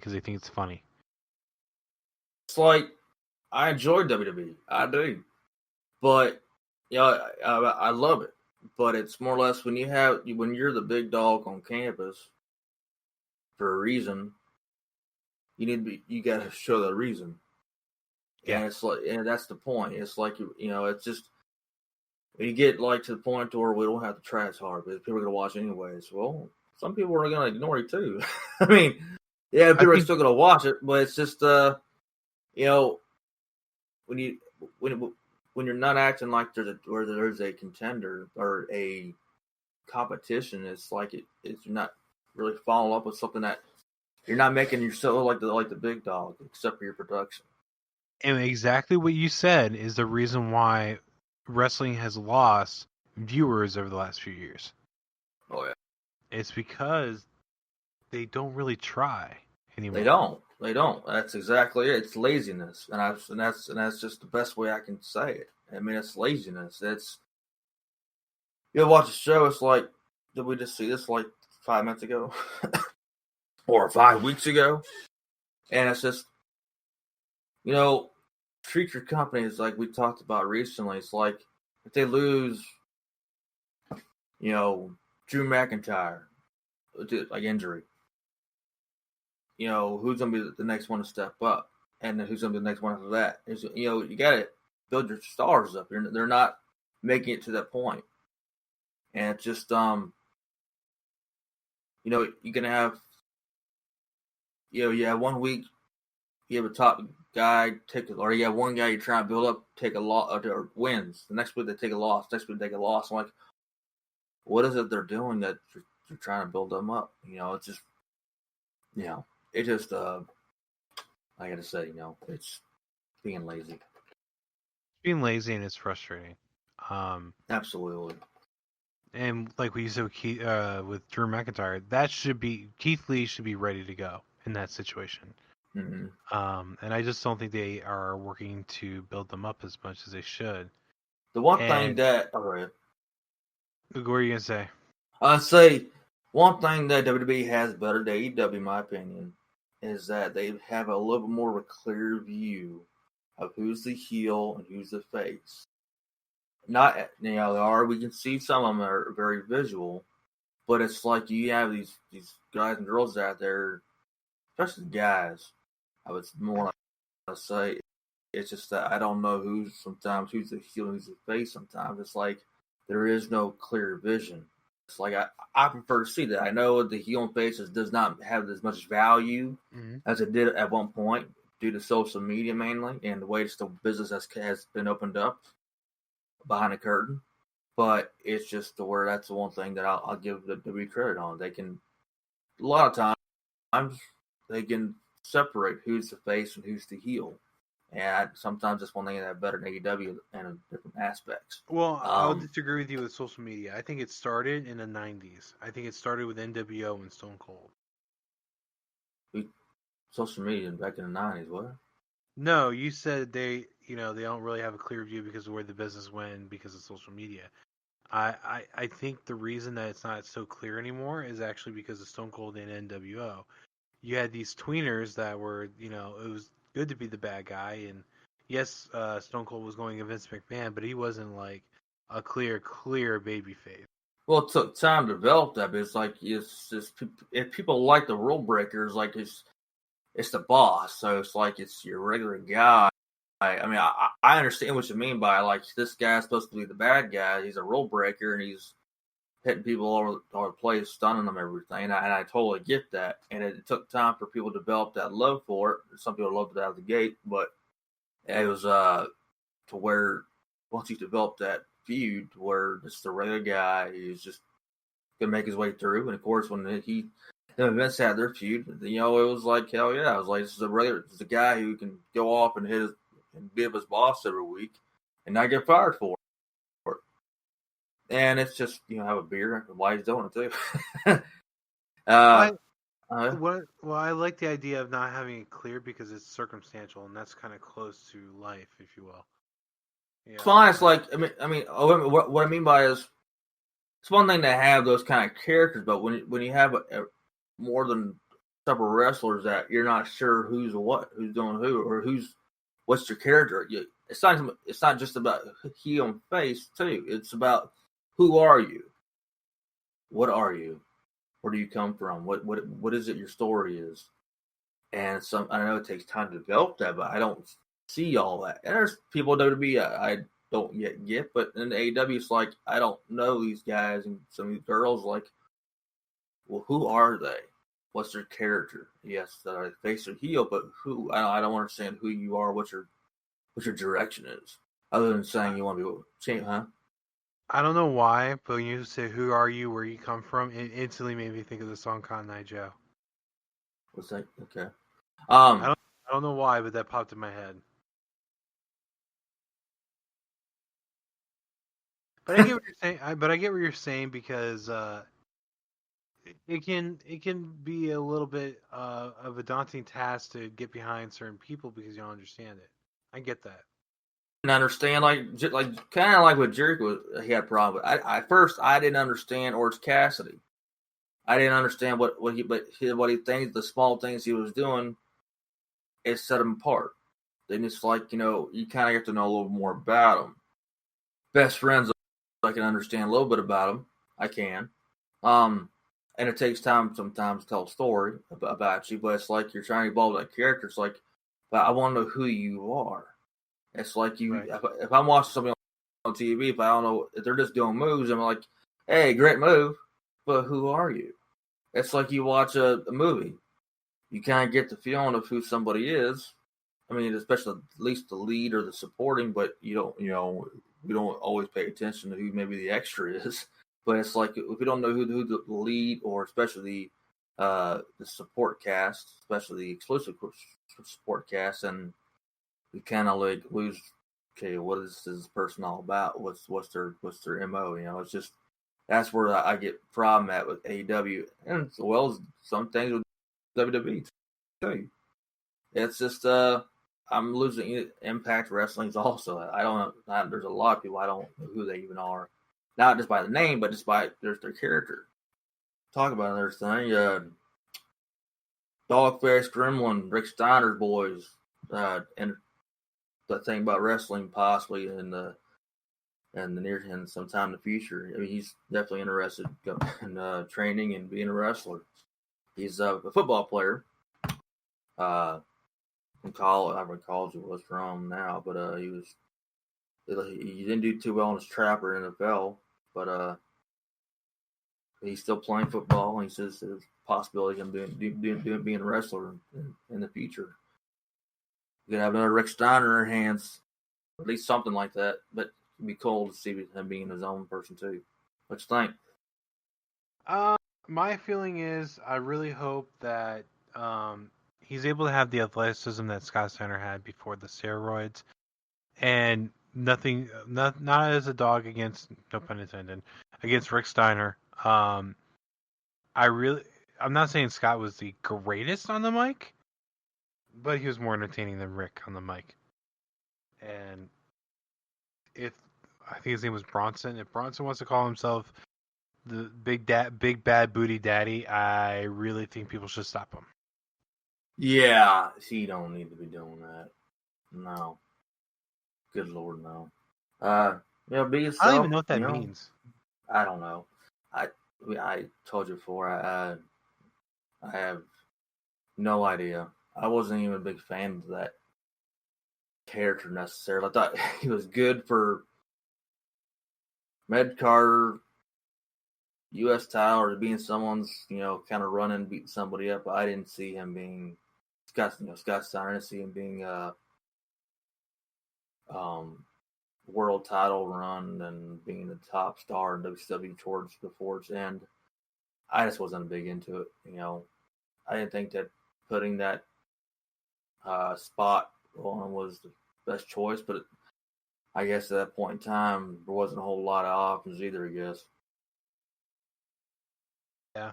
because they think it's funny. It's like, I enjoy WWE. I do. But, I love it. But it's more or less when you're the big dog on campus for a reason, you got to show the reason. Yeah. And it's like, and that's the point. It's like, it's just, when you get like to the point where we don't have to try as hard, but people are going to watch anyways. Well, some people are going to ignore it too. I mean, yeah, people are still going to watch it, but it's just, when you're not acting like there's a contender or a competition, it's like it's not really following up with something that you're not making yourself like the big dog, except for your production. And exactly what you said is the reason why wrestling has lost viewers over the last few years. Oh yeah, it's because they don't really try anymore. They don't. That's exactly it. It's laziness, and that's just the best way I can say it. I mean, it's laziness. It's you watch a show. It's like, did we just see this like 5 minutes ago, or 5 weeks ago? And it's just, treat your companies like we talked about recently. It's like if they lose, Drew McIntyre, like injury. Who's going to be the next one to step up? And then who's going to be the next one after that? You got to build your stars up. They're not making it to that point. And it's just, you're going to have, you have 1 week, you have a top guy or you have one guy you're trying to build up, take a loss, or wins. The next week they take a loss. Next week they take a loss. I'm like, what is it they're doing that you're trying to build them up? It's just, it just, I gotta say, it's being lazy. Being lazy, and it's frustrating. Absolutely. And like we said with Drew McIntyre, Keith Lee should be ready to go in that situation. Mm-hmm. And I just don't think they are working to build them up as much as they should. The one thing that, all right. What are you gonna say? I'd say one thing that WWE has better than AEW, in my opinion, is that they have a little bit more of a clear view of who's the heel and who's the face. Not, we can see some of them are very visual, but it's like you have these guys and girls out there, especially guys. I would more like say it's just that I don't know who's the heel and who's the face. Sometimes it's like there is no clear vision. It's like I prefer to see that. I know the heel and face does not have as much value as it did at one point due to social media mainly and the way the business has been opened up behind the curtain. But it's just that's the one thing that I'll give the WWE credit on. They can, a lot of times, they can separate who's the face and who's the heel. And sometimes that's one thing that's better than AEW in different aspects. Well, I'll disagree with you with social media. I think it started in the 90s. I think it started with NWO and Stone Cold. Social media back in the 90s, what? No, you said they don't really have a clear view because of where the business went because of social media. I think the reason that it's not so clear anymore is actually because of Stone Cold and NWO. You had these tweeners that were, it was good to be the bad guy, and yes, Stone Cold was going against Vince McMahon, but he wasn't like a clear babyface. Well, it took time to develop that, but it's like it's just if people like the rule breakers, like it's the boss, so it's like it's your regular guy. I mean, I understand what you mean by like this guy's supposed to be the bad guy. He's a rule breaker and he's hitting people all over the place, stunning them, everything. And I totally get that. And it took time for people to develop that love for it. Some people loved it out of the gate, but it was to where once you develop that feud, to where it's the regular guy, he's just gonna make his way through. And of course, when Vince had their feud, it was like hell yeah. It was like this is a guy who can go off and be his boss every week and not get fired for it. And it's just, have a beer while he's doing it too. Well, I like the idea of not having it clear because it's circumstantial, and that's kind of close to life, if you will. Yeah. It's fine. It's like, what I mean by is, it's one thing to have those kind of characters, but when you have more than type of wrestlers that you're not sure who's doing who, or what's your character. It's not just about heel and face too. It's about who are you, what are you, where do you come from, what is it your story is, and I know it takes time to develop that, but I don't see all that. And there's people at WWE I don't yet get, but in AEW it's like I don't know these guys, and some of these girls like, well, who are they? What's their character? Yes, face or heel, but who? I don't understand who you are. What your direction is, other than saying you want to be champ, huh? I don't know why, but when you say "Who are you? Where you come from?" it instantly made me think of the song "Cotton Eye Joe." What's that? Okay. I don't know why, but that popped in my head. But I get what you're saying. But I get what you're saying because it can be a little bit of a daunting task to get behind certain people because you don't understand it. I get that. And understand, like kind of like what Jericho he had a problem with. I first I didn't understand Orange Cassidy. I didn't understand what he thinks, the small things he was doing, it set him apart. Then it's like, you kind of get to know a little more about him. Best friends, I can understand a little bit about him. I can. And it takes time sometimes to tell a story about you, but it's like you're trying to evolve that character. It's like, but I want to know who you are. It's like Right. if I'm watching something on TV, if I don't know, if they're just doing moves, I'm like, hey, great move, but who are you? It's like you watch a movie. You kind of get the feeling of who somebody is. I mean, especially at least the lead or the supporting, but we don't always pay attention to who maybe the extra is. But it's like if we don't know who the lead or especially the support cast, especially the exclusive support cast, and we kind of like lose. Okay, what is this person all about? What's their MO? It's just that's where I get problem at with AEW, and as well as some things with WWE too. It's just I'm losing Impact Wrestling's also. I don't know. There's a lot of people I don't know who they even are, not just by the name, but just by their character. Talk about another thing. Dogface Gremlin, Rick Steiner's boys, and the thing about wrestling possibly in the near and sometime in the future. I mean, he's definitely interested in training and being a wrestler. He's a football player. In college, I don't know what college it was from now, but he didn't do too well in his trapper in the NFL, but he's still playing football. And he says there's a possibility of him being a wrestler in the future. We could have another Rick Steiner in our hands, or at least something like that. But it'd be cool to see him being his own person too. What you think? My feeling is I really hope that he's able to have the athleticism that Scott Steiner had before the steroids, and not as a dog against, no pun intended, against Rick Steiner. I'm not saying Scott was the greatest on the mic, but he was more entertaining than Rick on the mic. And if I think his name was Bronson, if Bronson wants to call himself the big bad booty daddy, I really think people should stop him. Yeah, he don't need to be doing that. No. Good Lord, no. Be yourself. I don't even know what that means. I don't know. I told you before. I have no idea. I wasn't even a big fan of that character necessarily. I thought he was good for Med Carter, U.S. title, or being someone's kind of running, beating somebody up. But I didn't see him being Scott Steiner. I didn't see him being world title run and being the top star in WCW towards the Forge end. I just wasn't big into it. I didn't think that putting that spot on was the best choice, but I guess at that point in time, there wasn't a whole lot of options either, I guess. Yeah.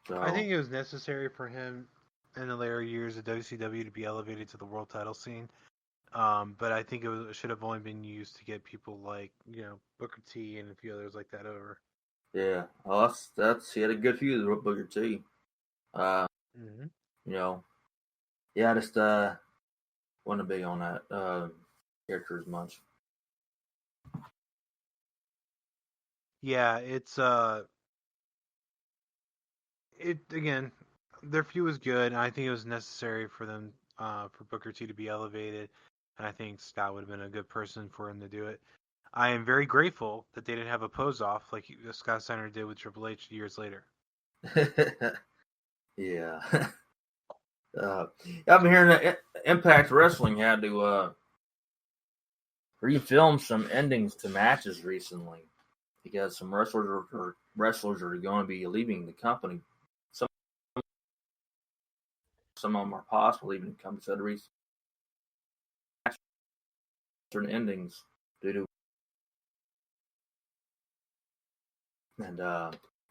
So, I think it was necessary for him in the later years of WCW to be elevated to the world title scene. But I think it should have only been used to get people like, Booker T and a few others like that over. yeah. Well, that's he had a good feud with Booker T. Mm-hmm. You know, yeah, I just wasn't big on that character as much. Yeah, it again, their feud was good, and I think it was necessary for them for Booker T to be elevated, and I think Scott would have been a good person for him to do it. I am very grateful that they didn't have a pose off like Scott Steiner did with Triple H years later. Yeah. I've been hearing that Impact Wrestling had to refilm some endings to matches recently because some wrestlers are going to be leaving the company. Some of them are possibly leaving the company, so to certain endings due to and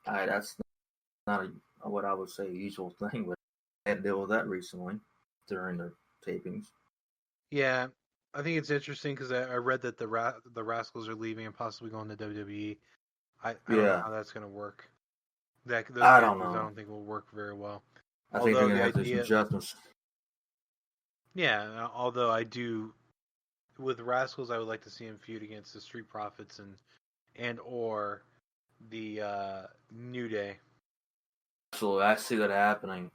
that's not what I would say a usual thing, but I had to deal with that recently during the tapings. Yeah, I think it's interesting because I read that the Rascals are leaving and possibly going to WWE. I don't know Yeah, how that's going to work. Those I don't characters I know. don't think will work very well. I think they're Although gonna the have to do some idea, adjustments. yeah, although I do with Rascals, I would like to see him feud against the Street Profits and or the New Day. So I see that happening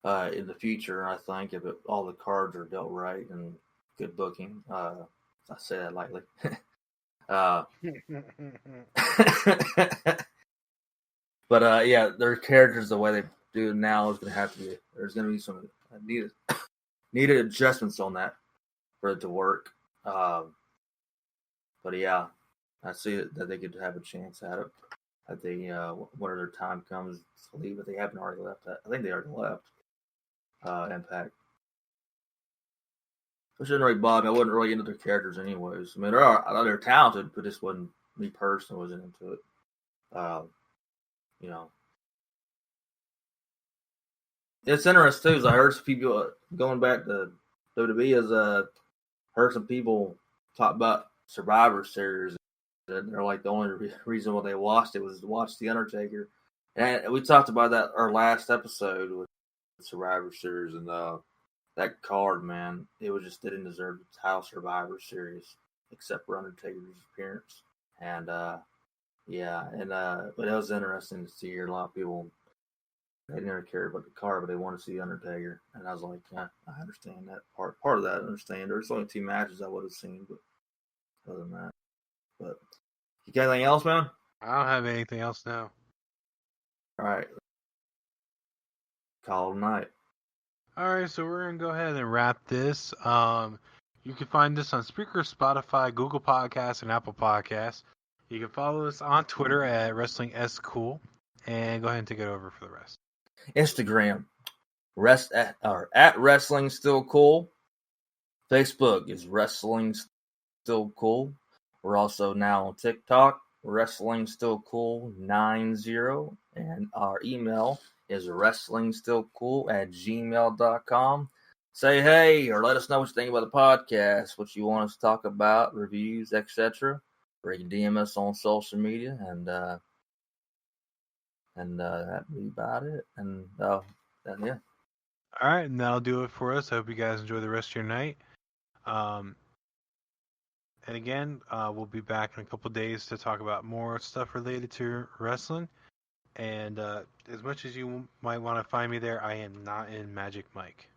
in the future. I think if all the cards are dealt right and good booking, I say that lightly. uh, but yeah, their characters the way they do now is going to have to be. There's going to be some needed adjustments on that for it to work. But yeah, I see that they could have a chance at it. That they, whenever their time comes to leave, but they haven't already left. I think they already left Impact. Which didn't really bother me. I wasn't really into their characters, anyways. I mean, they're talented, but this wasn't me personally. Wasn't into it. Uh, you know, it's interesting too. Is I heard some people going back to WWE as heard some people talk about Survivor Series, and they're like the only reason why they watched it was to watch The Undertaker. And we talked about that our last episode with Survivor Series, and that card, man, it was just didn't deserve the title Survivor Series except for Undertaker's appearance. And yeah, and but it was interesting to see here. A lot of people they never cared about the card, but they want to see Undertaker. And I was like, yeah, I understand that part. Part of that, I understand. There's only 2 matches I would have seen, but other than that, but you got anything else, man? I don't have anything else now. All right, call it a night. All right, so we're gonna go ahead and wrap this. You can find us on Spreaker, Spotify, Google Podcasts, and Apple Podcasts. You can follow us on Twitter at WrestlingSCool, and go ahead and take it over for the rest. Instagram, at Wrestling Still Cool. Facebook is Wrestling Still Cool. We're also now on TikTok, Wrestling Still Cool 90, and our email is wrestlingstillcool@gmail.com. Say hey, or let us know what you think about the podcast, what you want us to talk about, reviews, etc. Or you can DM us on social media, and that'd be about it. And yeah. All right, and that'll do it for us. I hope you guys enjoy the rest of your night. Um, and again, we'll be back in a couple days to talk about more stuff related to wrestling. And as much as you might want to find me there, I am not in Magic Mike.